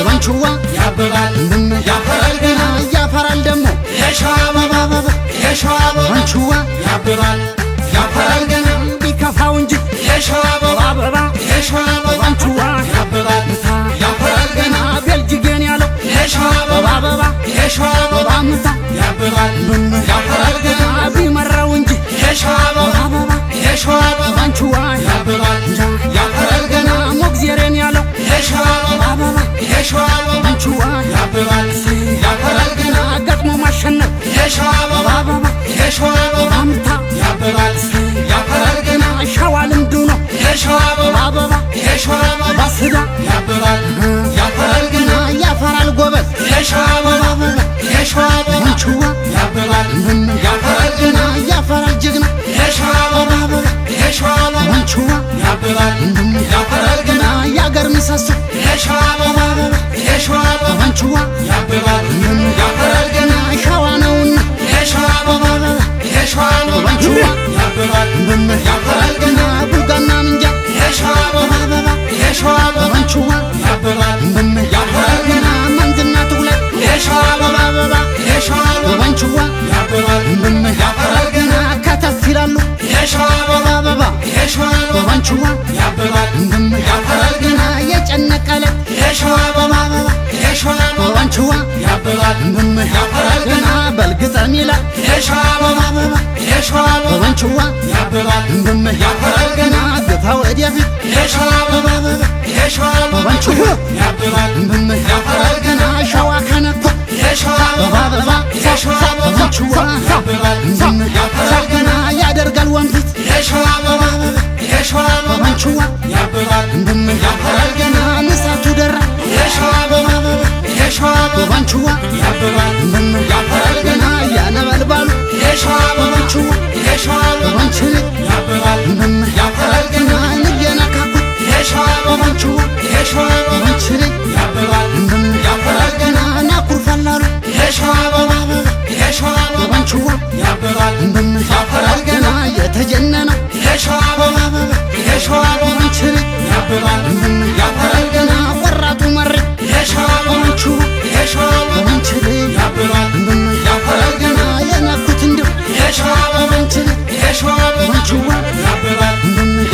ባንቹዋ ያበባል ያፈራል ገና ያፈራል ደሞ ባንቹዋ ያበባል ያፈራል ገና ቢከፋው እንጂ አበባ ባንቹዋ ያበባል ያፈራል ገና ቤልጅጌን ያለው አበባ ባምታ ያበባል ያፈራል ገና ቢመራው እንጂ አበባ ባንቹዋ ያበባል ያፈራል ገና ሞግዚሬን ያለው አበባ ባንቹዋ ያበባል ያፈራል ገና ገጥሞ ማሸነፍ አበባ ባምታ ያበባል ያፈራል ገና ሸዋ ልምዱ ነው አበባ ባስዳ ያበባል ያፈራል ገና ያፈራል ጎበዝ ባንቹዋ ያበባል ያፈራል ገና ያፈራል ጀግና ባንቹዋ ያበባል ያፈራል ገና ያገር ምሰሶ ባንቹዋ ያበባል ያፈራል ገና ሸዋ ነውና ባንቹዋ ያበባል ያፈራል ገና ቡልጋና ምንጃ ባንቹዋ ያበባል ያፈራል ገና መንዝና ትጉለት ባንቹዋ ያበባል ያፈራል ገና ከተፍ ይላሉ ባንቹዋ ያበባል ያፈራል ገና የጨነቀለ ባንቹዋ ያበባል ያፈራል ገና በልግጠም ይላል ባንቹዋ ያበባል ያፈራል ገና ግፋ ወዲያፊት ባንቹዋ ያበባል ያፈራል ገና ሸዋ ከነኮ ባንቹዋ ያበባል ያፈራል ገና ያደርጋል ወንፊት ባንቹዋ ያበባል ያፈራል ገና ንሳቱ ደራ ባንቹዋ ያበባል ያፈራል ገና ያነበልባሉ ባንቹዋ ባንችል ያበባል ያፈራል ገና ንየነካኩት ባንቹዋ ባንችል ያበባል ያፈራል ገና ናኩርፈላሉ ባንቹዋ ያበባል ያፈራል ገና የተጀነነው ባንችል ያበባል ያፈራል ገና ቆራጡ መሬ ባንቹዋ ባንችል ያበባል ያፈራል ገና የነኩት እንዲሁ ባንችል ባንቹዋ ያበባል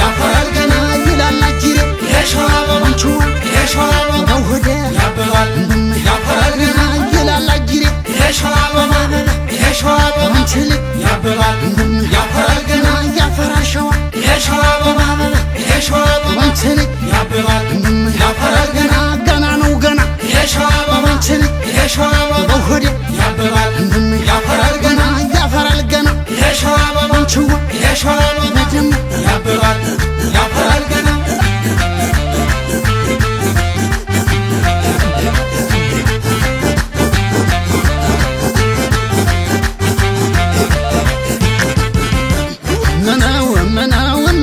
ያፈራል ገና ይላል አጅሬ ባንቹዋ በውህደ ያበባል ያፈራል ገና ይላል አጅሬ ባንችል ያበባል ያፈራል ገና ያፈራል ሸዋ ባንችል ያበባል ያፈራል ገና ገና ነው ገና ባንችል በውህደ ያበባል ያፈራል ገና ያፈራል ገና ባንቹዋ በጀመ ያበባል ያፈራል ገና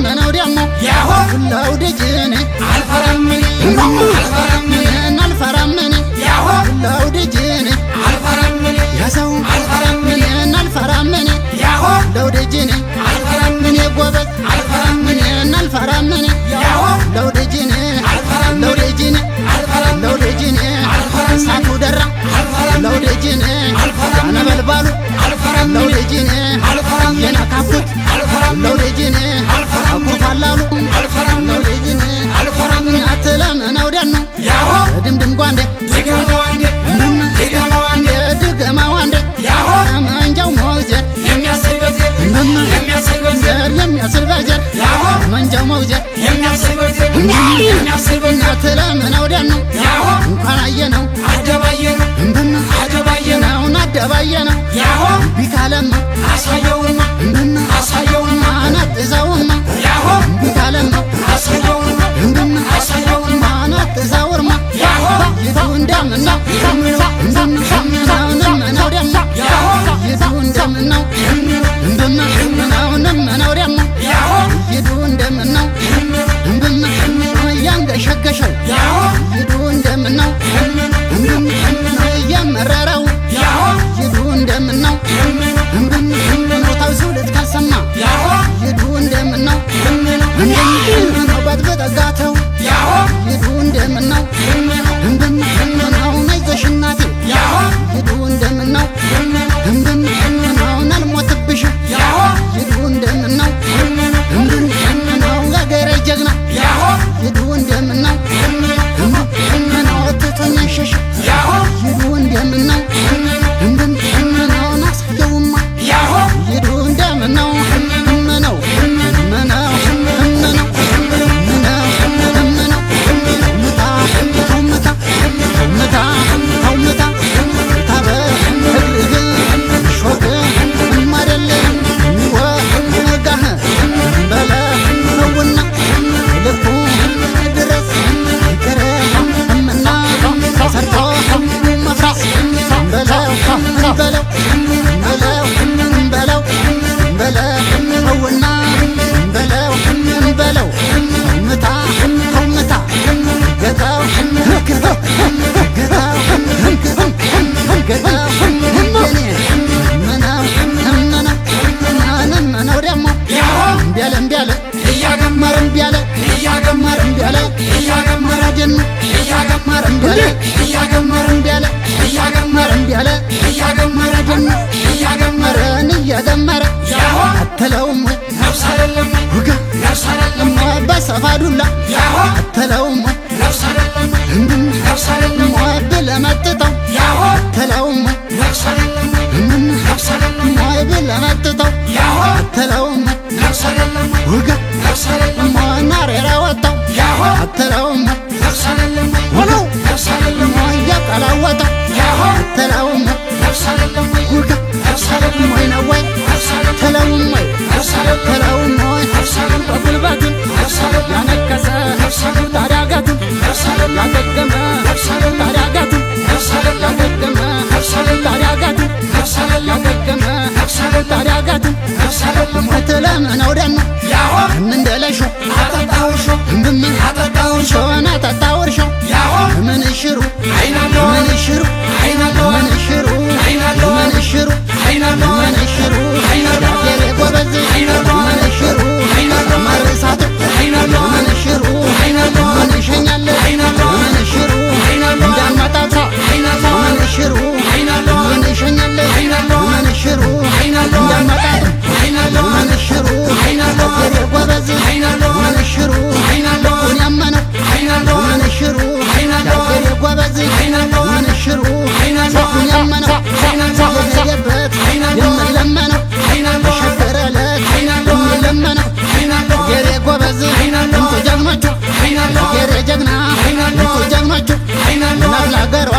ምነው ደግሞ ያሆ ሁላው ደጀኔ አልፈራም አልፈራም አልፈራም ያሆ ሁላው ደጀኔ አልፈራም ያሰው አልፈራም አልፈራም ያሆ ሁላው ደጀኔ አልፈራም ጎበዝ አልፈራም አልፈራም ያሆ ሁላው ደጀኔ አልፈራም ሁላው ደጀኔ አልፈራም ሁላው ደጀኔ አልፈራም ሳቱ ደራ አልፈራም ሁላው ደጀኔ አልፈራም ነበልባሉ አልፈራም ሁላው ደጀኔ አልፈራም የነካኩት አልፈራም ሁላው ደጀኔ አልፈራም አኩፋላሉ አልፈራም ሁላው ደጀኔ አልፈራም አትለምነው ደኑ ያሆ ድምድም ጓንዴ ድገመው አንዴ ድገመው አንዴ ድገማው አንዴ ያሆ መንጃው መውዘር የሚያስል በጀር የሚያስል በጀር የሚያስል በጀር ያሆ መንጃው መውዘር የሚያስል በጀር የሚያስል በጀር አትለምነው ደኑ ያሆ እንኳን አየነው አደባየነው እንደና አደባየነው አደባየነው ያሆ ቢካለማ አሳየውማ እንደና አሳየውማ አናጥዛውማ ያሆ ቢካለማ አሳየውማ እንደና አሳየውማ አናጥዛውርማ ያሆ ይቱ እንደምና እንደምናው ደሞ ያሆ ይቱ እንደምናው እንደምናው ደሞ ያሆ ይቱ እንደምናው ያንገሸገሸው ያሆ ይቱ እንደምናው እየመረረው ያሆ ይቱ እንደምናው ታውሱ ልትካሰማ ያሆ ይቱ እንደምናው በጥብጠጋተው ያሆ እንደዘመረ አትለውም ወይ ነፍስ አይደለም ውጋ ነፍስ አይደለም በሰፋዱላ አትለውም ወይ ነፍስ አይደለም ነፍስ አይደለም ብለመጥጠው አትለውም ወይ ነፍስ አይደለም ነፍስ አይደለም ብለመጥጠው አትለውም ወይ ነፍስ አይደለም ውጋ ነፍስ አይደለም ናሬራ ወጣው አትለውም ወይ ነፍስ አይደለም ወለው ነፍስ አይደለም እያቀላወጠው አትለውም ወይ ነፍስ አይደለም ውጋ ነፍስ አይደለም ወይ ነው ወይ ነፍስ አይደለም ተለውም ወይ ነፍስ አይደለም ተለውም ወይ ነፍስ አይደለም በጉልበቱን ነፍስ አይደለም ያነከሰ ነፍስ አይደለም ታዲያጋቱን ነፍስ አይደለም ያገገመ ነፍስ አይደለም ታዲያጋቱን ነፍስ አይደለም ያገገመ ነፍስ አይደለም ታዲያጋቱን ነፍስ አይደለም ያገገመ ነፍስ አይደለም ታዲያጋቱን ነፍስ አይደለም ትለምነው ደግሞ እንደለሾ አጠጣው እርሾ እምም አጠጣው እርሾ ሾነ ጠጣው እርሾ ምን ሽሩ አይናለው ምን ሽሩ አይናለው ምን ሽሩ አይናለው ምን ሽሩ አይናለው ምን ሽሩ አይናለው ያገሬ ጎበዝ አይናለው ምን ሽሩ አይናለው መርሳቱ አይናለው ምን ሽሩ አይናለው ምን ይሸኛል አይናለው ምን ሽሩ አይናለው እንዳመጣታ አይናለው ምን ሽሩ አይናለው ምን ይሸኛል አይናለው ምን ሽሩ አይናለው እንዳመጣታ አይናለው ምን ሽሩ አይናለው ያገሬ ጎበዝ አይናለው ምን ሽሩ አይናለው ያመነው አይናለው ምን ሽሩ አይናለው ያገሬ ጎበዝ አይናለው ምን ሽሩ አይናለው ያመነው አይናለው የሄደበት የምለመነው አይናለው ሸፈረለት አይናለው የምለመነው አይናለው የሬ ጎበዝ አይናለው እንቱ ጀግኖቹ አይናለው የሬ ጀግና አይናለው እንቱ ጀግኖቹ አይናለው እናት ለአገሯ